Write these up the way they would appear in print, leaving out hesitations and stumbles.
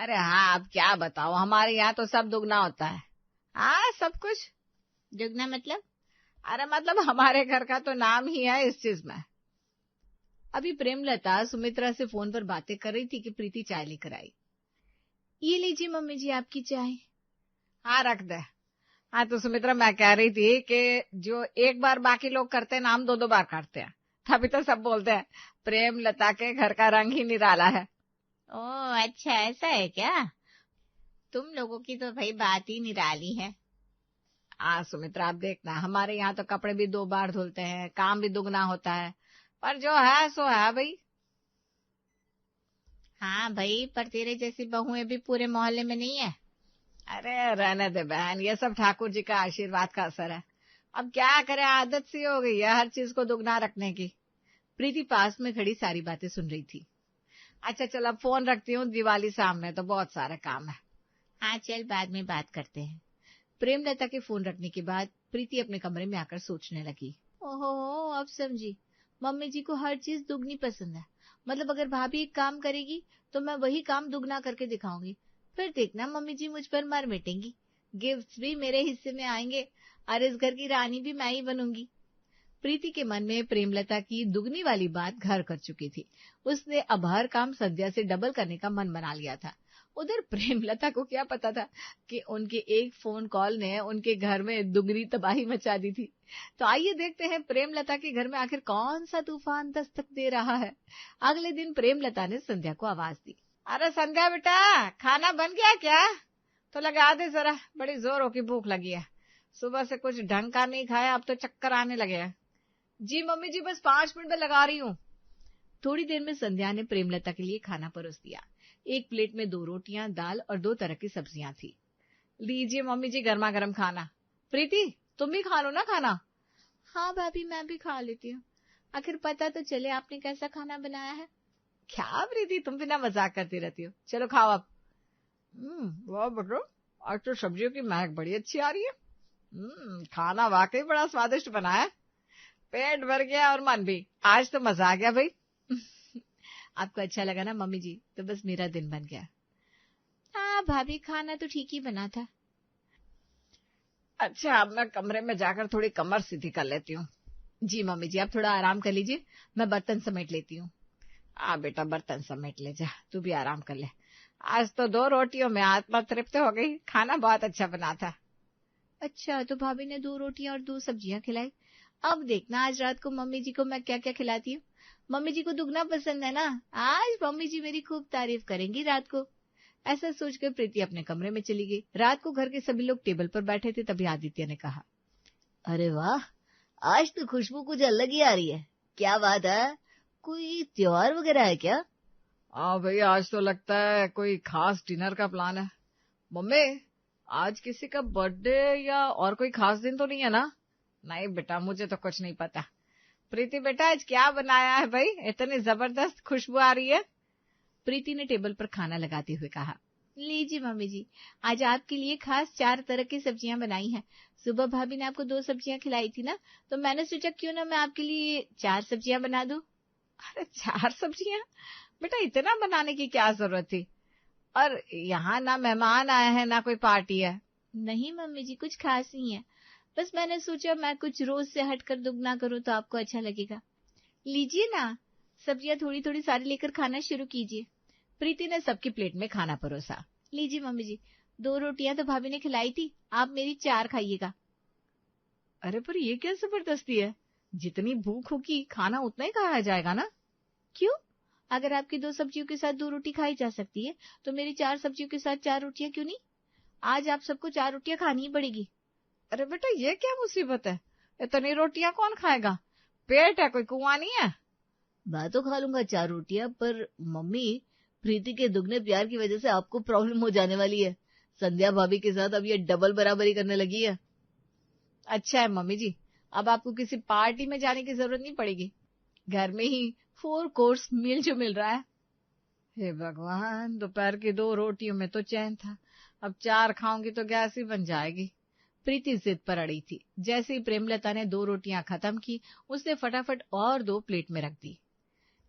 अरे हाँ, अब क्या बताओ, हमारे यहाँ तो सब दुगना होता है। हाँ, सब कुछ दुगना मतलब? अरे मतलब हमारे घर का तो नाम ही है इस चीज में। अभी प्रेमलता सुमित्रा से फोन पर बातें कर रही थी कि प्रीति चाय लेकर आई। ये लीजिए मम्मी जी आपकी चाय। हाँ, रख दे। हाँ, तो सुमित्रा, मैं कह रही थी कि जो एक बार बाकी लोग करते हैं ना, हम दो दो बार करते हैं। तभी तो सब बोलते हैं प्रेमलता के घर का रंग ही निराला है। ओह अच्छा, ऐसा है क्या? तुम लोगों की तो भाई बात ही निराली है। हाँ सुमित्रा, आप देखना, हमारे यहाँ तो कपड़े भी दो बार धुलते हैं, काम भी दुगना होता है, पर जो है सो है भाई। हाँ भाई, पर तेरे जैसी बहुएं भी पूरे मोहल्ले में नहीं है। अरे रहने दे बहन, ये सब ठाकुर जी का आशीर्वाद का असर है। अब क्या करें, आदत सी हो गई है हर चीज को दुगना रखने की। प्रीति पास में खड़ी सारी बातें सुन रही थी। अच्छा चल, अब फोन रखती हूँ, दिवाली सामने तो बहुत सारे काम है। हाँ चल, बाद में बात करते हैं। प्रेमलता के फोन रखने के बाद प्रीति अपने कमरे में आकर सोचने लगी। ओहो, अब समझी। मम्मी जी को हर चीज दुगनी पसंद है। मतलब अगर भाभी एक काम करेगी तो मैं वही काम दुगना करके दिखाऊंगी। फिर देखना मम्मी जी मुझ पर मर मिटेंगी। गिफ्ट्स भी मेरे हिस्से में आएंगे और इस घर की रानी भी मैं ही बनूंगी। प्रीति के मन में प्रेमलता की दुगनी वाली बात घर कर चुकी थी। उसने अब हर काम संध्या से डबल करने का मन बना लिया था। उधर प्रेमलता को क्या पता था कि उनके एक फोन कॉल ने उनके घर में दुगनी तबाही मचा दी थी। तो आइए देखते हैं प्रेमलता के घर में आखिर कौन सा तूफान दस्तक दे रहा है। अगले दिन प्रेमलता ने संध्या को आवाज दी। अरे संध्या बेटा, खाना बन गया क्या? तो लगा दे जरा, बड़ी जोरों की भूख लगी है। सुबह से कुछ ढंग का नहीं खाया, अब तो चक्कर आने लगे हैं। जी मम्मी जी, बस 5 मिनट में लगा रही हूँ। थोड़ी देर में संध्या ने प्रेमलता के लिए खाना परोस दिया। एक प्लेट में 2 रोटियां, दाल और 2 तरह की सब्जियां थी। लीजिए मम्मी जी, गर्मा गर्म खाना। प्रीति, तुम भी खा लो ना खाना। हाँ भाभी, मैं भी खा लेती हूँ। आखिर पता तो चले आपने कैसा खाना बनाया है। क्या प्रीति, तुम बिना मजाक करती रहती हो। चलो खाओ अब। वाह बेटो, आज तो सब्जियों की महक बड़ी अच्छी आ रही है। खाना वाकई बड़ा स्वादिष्ट बना है। पेट भर गया और मन भी। आज तो मजा आ गया भाई। आपको अच्छा लगा ना मम्मी जी, तो बस मेरा दिन बन गया। हाँ भाभी, खाना तो ठीक ही बना था। अच्छा, अब मैं कमरे में जाकर थोड़ी कमर सीधी कर लेती हूँ। जी मम्मी जी, आप थोड़ा आराम कर लीजिए, मैं बर्तन समेट लेती हूँ। बेटा, बर्तन समेट ले जा, तू भी आराम कर ले। आज तो 2 रोटियों में आत्मा तृप्त हो गई। खाना बहुत अच्छा बना था। अच्छा, तो भाभी ने 2 रोटियां और 2 सब्जियां खिलाई। अब देखना आज रात को मम्मी जी को मैं क्या क्या खिलाती हूँ। मम्मी जी को दुगना पसंद है ना, आज मम्मी जी मेरी खूब तारीफ करेंगी रात को। ऐसा सोचकर प्रीति अपने कमरे में चली गई। रात को घर के सभी लोग टेबल पर बैठे थे, तभी आदित्य ने कहा, अरे वाह, आज तो खुशबू कुछ अलग ही आ रही है। क्या बात है, कोई त्योहार वगैरह है क्या? हाँ भाई, आज तो लगता है कोई खास डिनर का प्लान है। मम्मी, आज किसी का बर्थडे या और कोई खास दिन तो नहीं है ना? नहीं बेटा, मुझे तो कुछ नहीं पता। प्रीति बेटा, आज क्या बनाया है भाई, इतनी जबरदस्त खुशबू आ रही है। प्रीति ने टेबल पर खाना लगाते हुए कहा, लीजिए मम्मी जी, आज आपके लिए खास 4 तरह की सब्जियां बनाई हैं। सुबह भाभी ने आपको 2 सब्जियां खिलाई थी ना, तो मैंने सोचा क्यों ना मैं आपके लिए 4 सब्जियां बना दूं। अरे 4 सब्जियां? बेटा, इतना बनाने की क्या जरूरत थी? और यहाँ ना मेहमान आए हैं ना कोई पार्टी है। नहीं मम्मी जी, कुछ खास नहीं है, बस मैंने सोचा मैं कुछ रोज से हटकर दुगना करूं तो आपको अच्छा लगेगा। लीजिए ना, सब्जियां थोड़ी थोड़ी सारी लेकर खाना शुरू कीजिए। प्रीति ने सबकी प्लेट में खाना परोसा। लीजिए मम्मी जी, 2 रोटियां तो भाभी ने खिलाई थी, आप मेरी 4 खाइएगा। अरे पर ये क्या जबरदस्ती है, जितनी भूख होगी खाना उतना ही खाया जाएगा ना। क्यों? अगर आपकी 2 सब्जियों के साथ 2 रोटी खाई जा सकती है, तो मेरी 4 सब्जियों के साथ 4 रोटियां क्यों नहीं? आज आप सबको 4 रोटियां खानी ही पड़ेगी। अरे बेटा, ये क्या मुसीबत है, इतनी रोटियां कौन खाएगा? पेट है, कोई कुआं नहीं है। मैं तो खा लूंगा 4 रोटियां, पर मम्मी, प्रीति के दुगने प्यार की वजह से आपको प्रॉब्लम हो जाने वाली है। संध्या भाभी के साथ अब ये डबल बराबरी करने लगी है। अच्छा है मम्मी जी, अब आपको किसी पार्टी में जाने की जरूरत नहीं पड़ेगी, घर में ही 4 कोर्स मील जो मिल रहा है। हे भगवान, दोपहर की 2 रोटियों में तो चैन था, अब 4 खाऊंगी तो गैस ही बन जाएगी। प्रीति जिद पर अड़ी थी। जैसे ही प्रेमलता ने 2 रोटियां खत्म की, उसने फटाफट और 2 प्लेट में रख दी।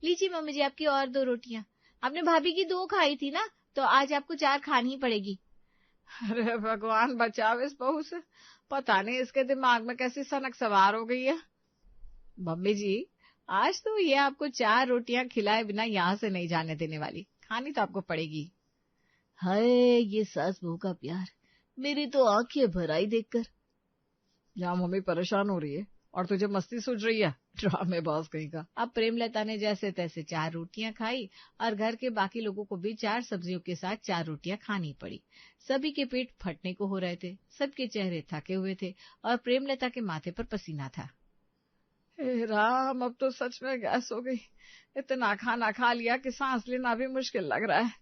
लीजिए मम्मी जी, आपकी और 2 रोटियां। आपने भाभी की 2 खाई थी ना, तो आज आपको 4 खानी ही पड़ेगी। अरे भगवान बचाओ इस बहू से, पता नहीं इसके दिमाग में कैसी सनक सवार हो गई है। मम्मी जी, आज तो ये आपको 4 रोटियां खिलाए बिना यहाँ से नहीं जाने देने वाली, खानी तो आपको पड़ेगी। हाय, ये सास बहू का प्यार, मेरी तो आंखें भर आई देखकर। जहाँ मम्मी परेशान हो रही है और तुझे मस्ती सूझ रही है, ड्रामे बाज कहीं का। अब प्रेमलता ने जैसे तैसे 4 रोटियां खाई और घर के बाकी लोगों को भी 4 सब्जियों के साथ 4 रोटियां खानी पड़ी। सभी के पेट फटने को हो रहे थे, सबके चेहरे थके हुए थे और प्रेमलता के माथे पर पसीना था। हे राम, अब तो सच में गैस हो गई। इतना खाना खा लिया कि सांस लेना भी मुश्किल लग रहा है।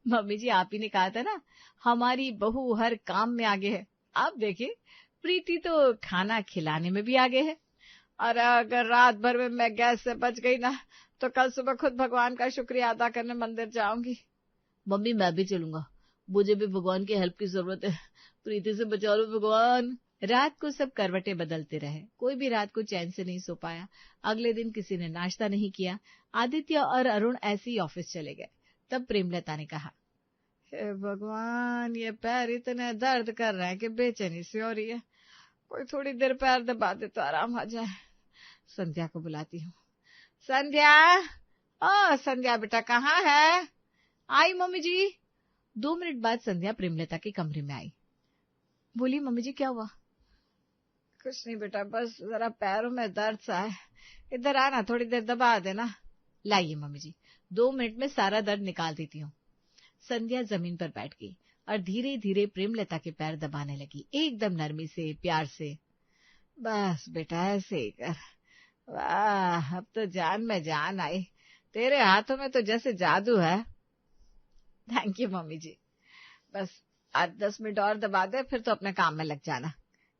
मम्मी जी, आप ही ने कहा था ना, हमारी बहू हर काम में आगे है। आप देखिए, प्रीति तो खाना खिलाने में भी आगे है। और अगर रात भर में मैं गैस से बच गई ना, तो कल सुबह खुद भगवान का शुक्रिया अदा करने मंदिर जाऊंगी। मम्मी, मैं भी चलूंगा, मुझे भी भगवान की हेल्प की जरूरत है, प्रीति से बचा लो भगवान। रात को सब करवटें बदलते रहे, कोई भी रात को चैन से नहीं सो पाया। अगले दिन किसी ने नाश्ता नहीं किया। आदित्य और अरुण ऐसे ही ऑफिस चले गए। तब प्रेमलता ने कहा, हे भगवान, ये पैर इतने दर्द कर रहे हैं कि बेचैनी सी हो रही है। कोई थोड़ी देर पैर दबा दे तो आराम आ जाए। संध्या को बुलाती हूँ। संध्या, ओ संध्या बेटा, कहाँ है? आई मम्मी जी। 2 मिनट बाद संध्या प्रेमलता के कमरे में आई। बोली मम्मी जी, क्या हुआ? कुछ नहीं बेटा, बस जरा पैरों में दर्द सा है। इधर आना, थोड़ी देर दबा देना। लाइए मम्मी जी, 2 मिनट में सारा दर्द निकाल देती हूँ। संध्या जमीन पर बैठ गई और धीरे धीरे प्रेमलता के पैर दबाने लगी, एकदम नरमी से, प्यार से। बस बेटा, ऐसे ही कर। वाह, अब तो जान में जान आई। तेरे हाथों में तो जैसे जादू है। थैंक यू मम्मी जी। बस 8-10 मिनट और दबा दे, फिर तो अपने काम में लग जाना।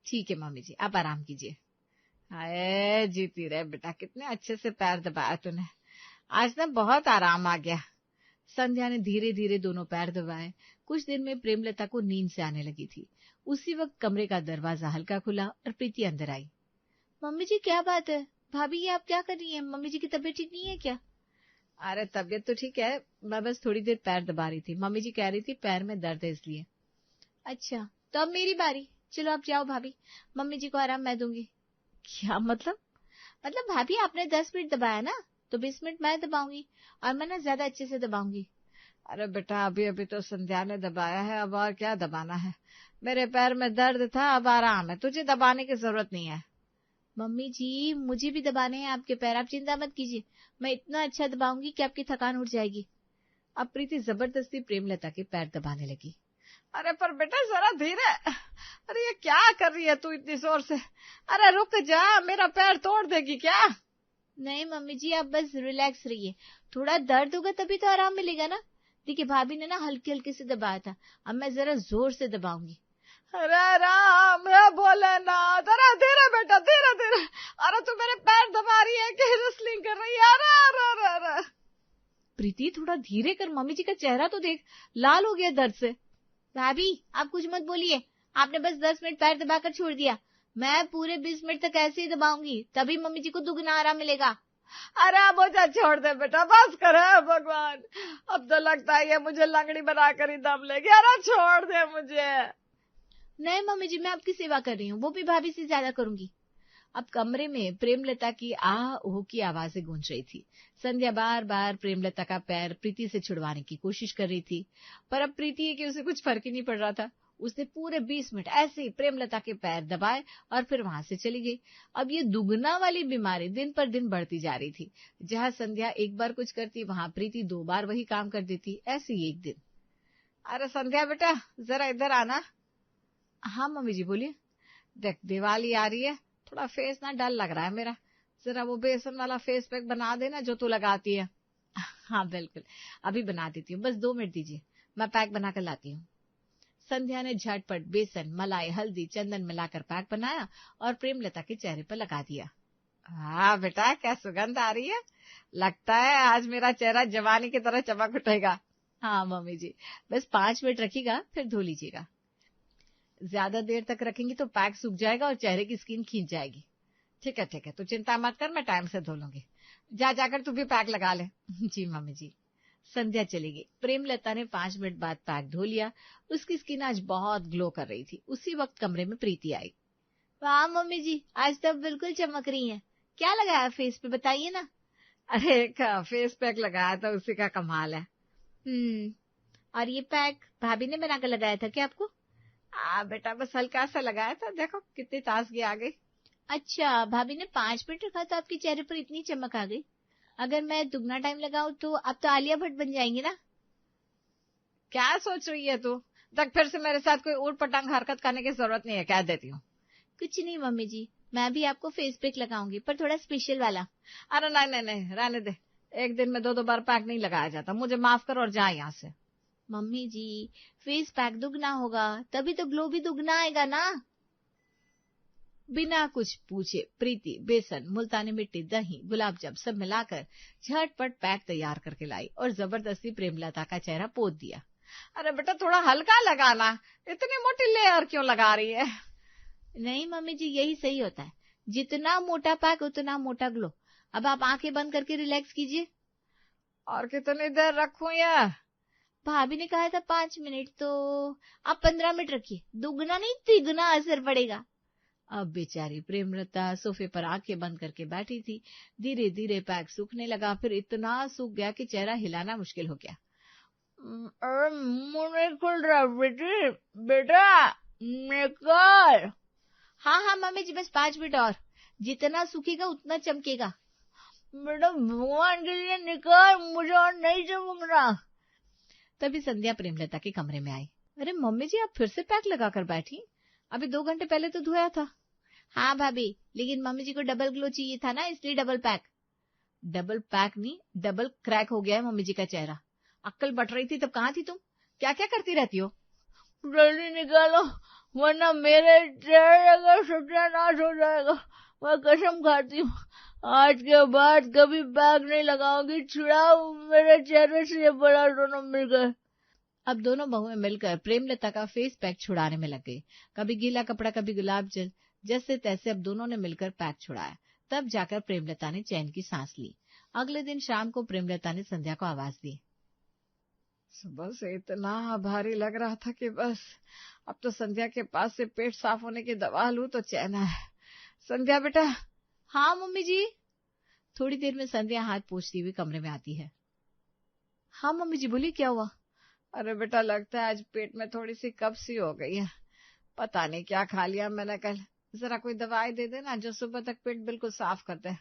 ठीक है मम्मी जी, आप आराम कीजिए। हाय, जीती रहे बेटा, कितने अच्छे से पैर दबाया तूने। आज ना बहुत आराम आ गया। संध्या ने धीरे धीरे दोनों पैर दबाए। कुछ देर में प्रेमलता को नींद से आने लगी थी। उसी वक्त कमरे का दरवाजा हल्का खुला और प्रीति अंदर आई। मम्मी जी, क्या बात है? भाभी, ये आप क्या कर रही हैं? मम्मी जी की तबीयत ठीक नहीं है क्या? अरे तबीयत तो ठीक है, मैं बस थोड़ी देर पैर दबा रही थी। मम्मी जी कह रही थी पैर में दर्द है इसलिए। अच्छा, तो अब मेरी बारी। चलो आप जाओ भाभी, मम्मी जी को आराम मैं दूंगी। क्या मतलब? मतलब भाभी, आपने 10 मिनट दबाया ना, तो 20 मिनट मैं दबाऊंगी और मैं ना ज्यादा अच्छे से दबाऊंगी। अरे बेटा, अभी अभी तो संध्या ने दबाया है, अब और क्या दबाना है। मेरे पैर में दर्द था, अब आराम है, तुझे दबाने की जरूरत नहीं है। मम्मी जी, मुझे भी दबाने हैं आपके पैर, आप चिंता मत कीजिए, मैं इतना अच्छा दबाऊंगी कि आपकी थकान उठ जाएगी। अब प्रीति जबरदस्ती प्रेमलता के पैर दबाने लगी। अरे पर बेटा जरा धीरे। अरे ये क्या कर रही है तू इतनी जोर से? अरे रुक जा, मेरा पैर तोड़ देगी क्या? नहीं मम्मी जी, आप बस रिलैक्स रहिए, थोड़ा दर्द होगा तभी तो आराम मिलेगा ना। देखिए, भाभी ने ना हल्के हल्के से दबाया था, अब मैं जरा जोर से दबाऊंगी। अरे राम, बोले ना, जरा धीरे बेटा, धीरे धीरे। अरे तू मेरे पैर दबा रही है कि रेसलिंग कर रही है? अरे अरे अरे। प्रीति, थोड़ा धीरे कर, मम्मी जी का चेहरा तो देख, लाल हो गया दर्द से। भाभी, आप कुछ मत बोलिए, आपने बस 10 मिनट पैर दबाकर छोड़ दिया, मैं पूरे 20 मिनट तक ऐसे ही दबाऊंगी, तभी मम्मी जी को दुगना आराम मिलेगा। अरे मुझे छोड़ दे बेटा, बस कर भगवान, अब तो लगता है ये मुझे लंगड़ी बनाकर ही दम लेगी। अरे छोड़ दे मुझे। नहीं मम्मी जी, मैं आपकी सेवा कर रही हूँ, वो भी भाभी से ज्यादा करूंगी। अब कमरे में प्रेमलता की आह ओह की आवाजें गूंज रही थी। संध्या बार बार प्रेमलता का पैर प्रीति से छुड़वाने की कोशिश कर रही थी, पर अब प्रीति है कि उसे कुछ फर्क ही नहीं पड़ रहा था। उसने पूरे 20 मिनट ऐसे ही प्रेमलता के पैर दबाए और फिर वहां से चली गई। अब ये दुगना वाली बीमारी दिन पर दिन बढ़ती जा रही थी। जहां संध्या एक बार कुछ करती, वहां प्रीति 2 बार वही काम कर देती। ऐसे ही एक दिन। अरे संध्या बेटा, जरा इधर आना। हाँ मम्मी जी, बोलिए। देख, दिवाली आ रही है, थोड़ा फेस ना डल लग रहा है मेरा, जरा वो बेसन वाला फेस पैक बना देना जो तू लगाती है। हाँ बिल्कुल, अभी बना देती हूँ, बस 2 मिनट दीजिए, मैं पैक बनाकर लाती हूँ। संध्या ने झटपट बेसन, मलाई, हल्दी, चंदन मिलाकर पैक बनाया और प्रेमलता के चेहरे पर लगा दिया। हाँ बेटा, क्या सुगंध आ रही है, लगता है आज मेरा चेहरा जवानी की तरह चमक उठेगा। हाँ मम्मी जी, बस 5 मिनट रखिएगा, फिर धो लीजिएगा। ज्यादा देर तक रखेंगी तो पैक सूख जाएगा और चेहरे की स्किन खींच जाएगी। ठीक है तू चिंता मत कर, मैं टाइम से धो लूंगी। जा जाकर तू भी पैक लगा ले। जी मम्मी जी। संध्या चली गई। प्रेमलता ने 5 मिनट बाद पैक धो लिया। उसकी स्किन आज बहुत ग्लो कर रही थी। उसी वक्त कमरे में प्रीति आई। वाह मम्मी जी, आज तो बिल्कुल चमक रही हैं। क्या लगाया फेस पे, बताइए ना। अरे एक फेस पैक लगाया था, उसी का कमाल है। और ये पैक भाभी ने बनाकर लगाया था क्या आपको? बेटा बस हल्का सा लगाया था, देखो कितनी ताजगी आ गई। अच्छा, भाभी ने 5 मिनट रखा तो आपके चेहरे पर इतनी चमक आ गई। अगर मैं दुगना टाइम लगाऊं तो आप तो आलिया भट्ट बन जाएंगी ना। क्या सोच रही है तू? तक फिर से मेरे साथ कोई ऊट पटांग हरकत करने की जरूरत नहीं है, कह देती हूँ। कुछ नहीं मम्मी जी, मैं भी आपको फेस पैक लगाऊंगी, पर थोड़ा स्पेशल वाला। अरे नहीं, रहने दे। एक दिन में 2 बार पैक नहीं लगाया जाता। मुझे माफ कर और जा यहाँ से। मम्मी जी, फेस पैक दुगना होगा तभी तो ग्लो भी दुगना आएगा ना। बिना कुछ पूछे प्रीति बेसन, मुल्तानी मिट्टी, दही, गुलाब जब सब मिलाकर झटपट पैक तैयार करके लाई और जबरदस्ती प्रेमलता का चेहरा पोत दिया। अरे बेटा थोड़ा हल्का लगाना, इतनी मोटी लेयर क्यों लगा रही है? नहीं मम्मी जी, यही सही होता है। जितना मोटा पैक उतना मोटा ग्लो। अब आप आंखें बंद करके रिलैक्स कीजिए। और कितनी देर रखूं ये? भाभी ने कहा था 5 मिनट, तो आप 15 मिनट रखिए। दुगना नहीं तिगुना असर पड़ेगा। अब बेचारी प्रेमलता सोफे पर आंखें बंद करके बैठी थी। धीरे धीरे पैक सूखने लगा, फिर इतना सूख गया कि चेहरा हिलाना मुश्किल हो गया। मुंह नहीं खुल रहा बेटी, बेटा निकल। हाँ मम्मी जी, बस 5 मिनट और। जितना सूखेगा उतना चमकेगा। बेटा भगवान के लिए निकल, मुझे और नहीं चमकना। तभी संध्या प्रेमलता के कमरे में आई। अरे मम्मी जी, आप फिर से पैक लगाकर बैठी? अभी 2 घंटे पहले तो धोया था। हाँ भाभी, लेकिन मम्मी जी को डबल ग्लो चाहिए था ना, इसलिए डबल पैक। डबल पैक नहीं, डबल क्रैक हो गया है मम्मी जी का चेहरा। अक्ल बट रही थी तब कहाँ थी तुम? क्या क्या करती रहती हो? जल्दी निकालो वरना मेरे चेहरे का सत्यानाश हो जाएगा। मैं कसम खाती हूँ, आज के बाद कभी पैक नहीं लगाऊंगी। छुड़ाओ मेरे चेहरे से ये बड़ा दोनों मिलकर। अब दोनों बहुएं मिलकर प्रेमलता का फेस पैक छुड़ाने में लग गई। कभी गीला कपड़ा, कभी गुलाब जल, जैसे तैसे अब दोनों ने मिलकर पैक छुड़ाया। तब जाकर प्रेमलता ने चैन की सांस ली। अगले दिन शाम को प्रेमलता ने संध्या को आवाज दी। सुबह से इतना भारी लग रहा था कि बस अब तो संध्या के पास से पेट साफ होने की दवा लूं तो चैन है। संध्या बेटा। हाँ मम्मी जी। थोड़ी देर में संध्या हाथ पोंछती हुई कमरे में आती है। हाँ मम्मी जी बोलिए, क्या हुआ? अरे बेटा लगता है आज पेट में थोड़ी सी कब्जी हो गई है। पता नहीं क्या खा लिया मैंने कल। जरा कोई दवाई दे देना जो सुबह तक पेट बिल्कुल साफ कर दे।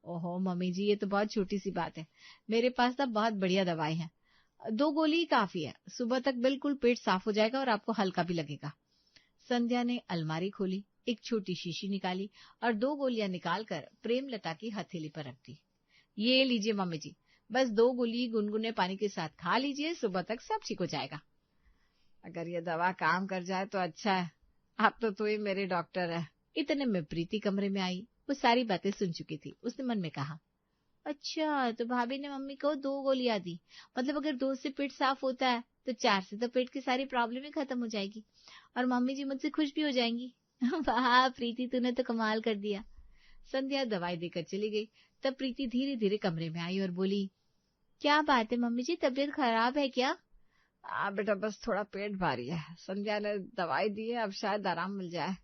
ओहो मम्मी जी, ये तो बहुत छोटी सी बात है। मेरे पास ना बहुत बढ़िया दवाई है। 2 गोली ही काफी है। सुबह तक बिल्कुल पेट साफ हो जाएगा और आपको हल्का भी लगेगा। संध्या ने अलमारी खोली, एक छोटी शीशी निकाली और 2 गोलियां निकालकर प्रेमलता की हथेली पर रख दी। ये लीजिए मम्मी जी, बस 2 गोली गुनगुने पानी के साथ खा लीजिए, सुबह तक सब ठीक हो जाएगा। अगर ये दवा काम कर जाए तो अच्छा है। अब तो तू ही मेरी डॉक्टर है। इतने में प्रीति कमरे में आई। वो सारी बातें सुन चुकी थी। उसने मन में कहा, अच्छा तो भाभी ने मम्मी को 2 गोलियां दी। मतलब अगर 2 से पेट साफ होता है तो 4 से तो पेट की सारी प्रॉब्लम ही खत्म हो जाएगी और मम्मी जी मुझसे खुश भी हो जाएंगी। वाह प्रीति, तूने तो कमाल कर दिया। संध्या दवाई देकर चली गई। तब प्रीति धीरे धीरे कमरे में आई और बोली, क्या बात है मम्मी जी, तबीयत खराब है क्या? बेटा बस थोड़ा पेट भारी है। संध्या ने दवाई दी है, अब शायद आराम मिल जाए।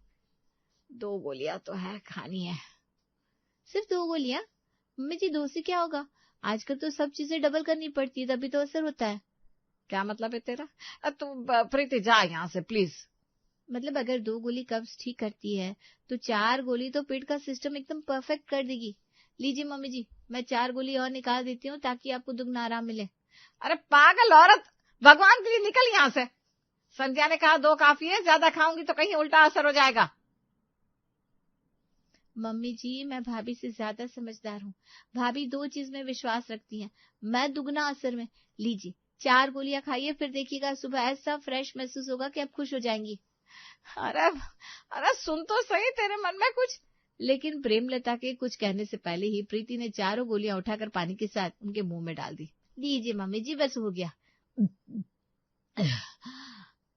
2 गोलियां तो है, खानी है। सिर्फ 2 गोलियां? मम्मी जी 2 से क्या होगा? आजकल तो सब चीजें डबल करनी पड़ती है, तभी तो असर होता है। क्या मतलब है तेरा? तू प्रीति जा यहाँ से प्लीज। मतलब अगर 2 गोली कब्ज ठीक करती है तो 4 गोली तो पेट का सिस्टम एकदम परफेक्ट कर देगी। लीजिए मम्मी जी, मैं 4 गोली और निकाल देती हूँ ताकि आपको दुगना आराम मिले। अरे पागल औरत, भगवान के लिए निकल यहाँ से। संध्या ने कहा 2 काफी है, ज्यादा खाऊंगी तो कहीं उल्टा असर हो जाएगा। मम्मी जी, मैं भाभी से ज्यादा समझदार हूँ। भाभी 2 चीज में विश्वास रखती हैं, मैं दुगना असर में। लीजिए 4 गोलियां खाइए, फिर देखिएगा सुबह ऐसा फ्रेश महसूस होगा कि आप खुश हो जाएंगी। अरे सुन तो सही, तेरे मन में कुछ। लेकिन प्रेमलता के कुछ कहने से पहले ही प्रीति ने 4 गोलियां उठाकर पानी के साथ उनके मुंह में डाल दी। लीजिए मम्मी जी, बस हो गया।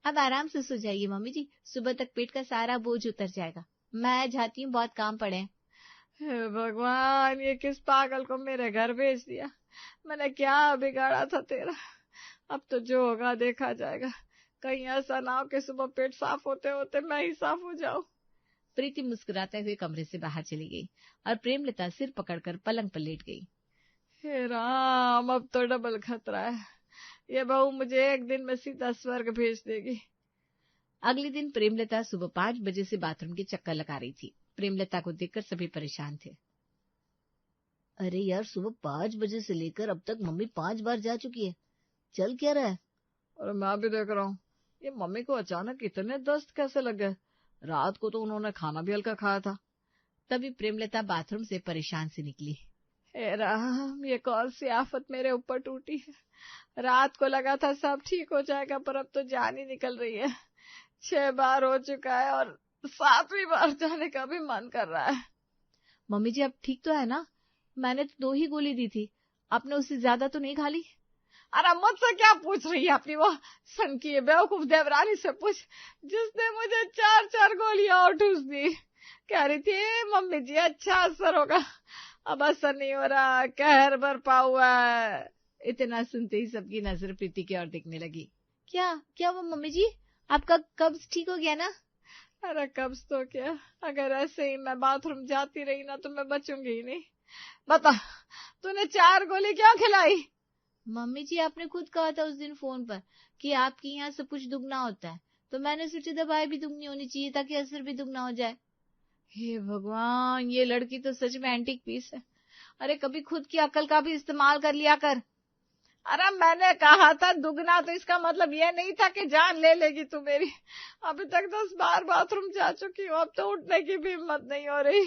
अब आराम से सो जाइए मम्मी जी, सुबह तक पेट का सारा बोझ उतर जाएगा। मैं जाती हूँ, बहुत काम पड़े हैं। भगवान, ये किस पागल को मेरे घर भेज दिया। मैंने क्या बिगाड़ा था तेरा? अब तो जो होगा देखा जाएगा। कहीं ऐसा ना हो कि सुबह पेट साफ होते होते मैं ही साफ हो जाऊं। प्रीति मुस्कुराते हुए कमरे से बाहर चली गई और प्रेमलता सिर पकड़कर पलंग पर लेट गई। हे राम, अब तो डबल खतरा है। ये बहू मुझे एक दिन में सीधा स्वर्ग भेज देगी। अगले दिन प्रेमलता सुबह 5 बजे से बाथरूम के चक्कर लगा रही थी। प्रेमलता को देखकर सभी परेशान थे। अरे यार, सुबह 5 बजे से लेकर अब तक मम्मी 5 बार जा चुकी है, चल क्या रहा है? और मैं भी देख रहा हूँ, ये मम्मी को अचानक इतने दस्त कैसे लग गए? रात को तो उन्होंने खाना भी हल्का खाया था। तभी प्रेमलता बाथरूम से परेशान से निकली। हे राम, ये कौन सी आफत मेरे ऊपर टूटी है? रात को लगा था सब ठीक हो जाएगा, पर अब तो जान ही निकल रही है। 6 बार हो चुका है और 7वीं बार जाने का भी मन कर रहा है। मम्मी जी, अब ठीक तो है ना? मैंने तो 2 ही गोली दी थी, आपने उससे ज्यादा तो नहीं खा ली? अरे मुझसे क्या पूछ रही है? अपनी वो सन की बेवकूफ देवरानी से पूछ, जिसने मुझे 4 गोलियां और ठूस दी। कह रही थी मम्मी जी अच्छा असर होगा, अब असर नहीं हो रहा, कहर बरपा हुआ है। इतना सुनते ही सबकी नजर प्रीति की ओर दिखने लगी। क्या क्या वो मम्मी जी, आपका कब्ज ठीक हो गया ना? अरे कब्ज तो क्या, अगर ऐसे ही मैं बाथरूम जाती रही ना तो मैं बचूंगी ही नहीं। बता, तूने 4 गोली क्यों खिलाई? मम्मी जी, आपने खुद कहा था उस दिन फोन पर कि आपके यहाँ सब कुछ दुगना होता है, तो मैंने सोचा दवाई भी दुगनी होनी चाहिए ताकि असर भी दुगना हो जाए। हे भगवान, ये लड़की तो सच में एंटीक पीस है। अरे कभी खुद की अकल का भी इस्तेमाल कर लिया कर। अरे मैंने कहा था दुगना, तो इसका मतलब ये नहीं था कि जान ले लेगी तू मेरी। अभी तक 10 बार बाथरूम जा चुकी हूँ, अब तो उठने की भी हिम्मत नहीं हो रही।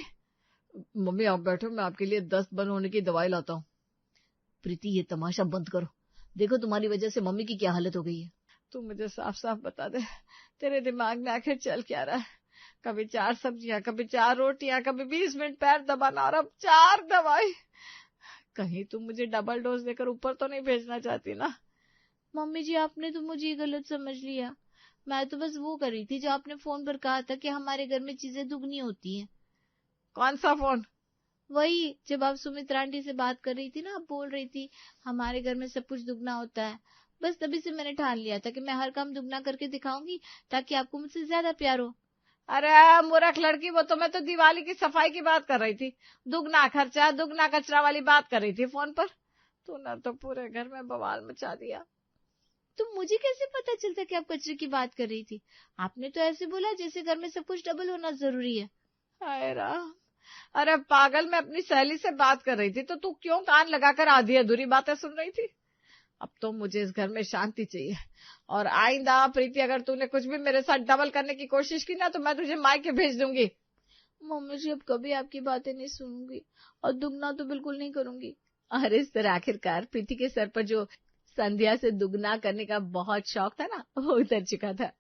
मम्मी आप बैठो, मैं आपके लिए दस्त बंद होने की दवाई लाता हूँ। प्रीति, ये तमाशा बंद करो, देखो तुम्हारी वजह से मम्मी की क्या हालत हो गई है। तू मुझे साफ साफ बता दे, तेरे दिमाग में आखिर चल क्या रहा है? कभी 4 सब्जियां, कभी 4 रोटियां, कभी 20 मिनट पैर दबाना, और अब 4 दवाई। कहीं तुम मुझे डबल डोज देकर ऊपर तो नहीं भेजना चाहती ना? मम्मी जी, आपने तो मुझे गलत समझ लिया। मैं तो बस वो कर रही थी जो आपने फोन पर कहा था कि हमारे घर में चीजें दुगनी होती हैं। कौन सा फोन? वही, जब आप सुमित्रा आंटी से बात कर रही थी ना, आप बोल रही थी हमारे घर में सब कुछ दुगना होता है। बस तभी से मैंने ठान लिया था कि मैं हर काम दुगना करके दिखाऊंगी ताकि आपको मुझसे ज्यादा प्यार हो। अरे मूर्ख लड़की, वो तो मैं तो दिवाली की सफाई की बात कर रही थी। दुगना खर्चा दुगना कचरा वाली बात कर रही थी फोन पर। तूने तो पूरे घर में बवाल मचा दिया। तो मुझे कैसे पता चलता कि आप कचरे की बात कर रही थी? आपने तो ऐसे बोला जैसे घर में सब कुछ डबल होना जरूरी है। हाय राम, अरे पागल, मैं अपनी सहेली से बात कर रही थी तो तू क्यों कान लगाकर आधी अधूरी बातें सुन रही थी? अब तो मुझे इस घर में शांति चाहिए, और आइंदा प्रीति अगर तूने कुछ भी मेरे साथ डबल करने की कोशिश की ना तो मैं तुझे मायके भेज दूंगी। मम्मी जी, अब कभी आपकी बातें नहीं सुनूंगी और दुगना तो बिल्कुल नहीं करूंगी। और इस तरह आखिरकार प्रीति के सर पर जो संध्या से दुगना करने का बहुत शौक था ना, वो उतर चुका था।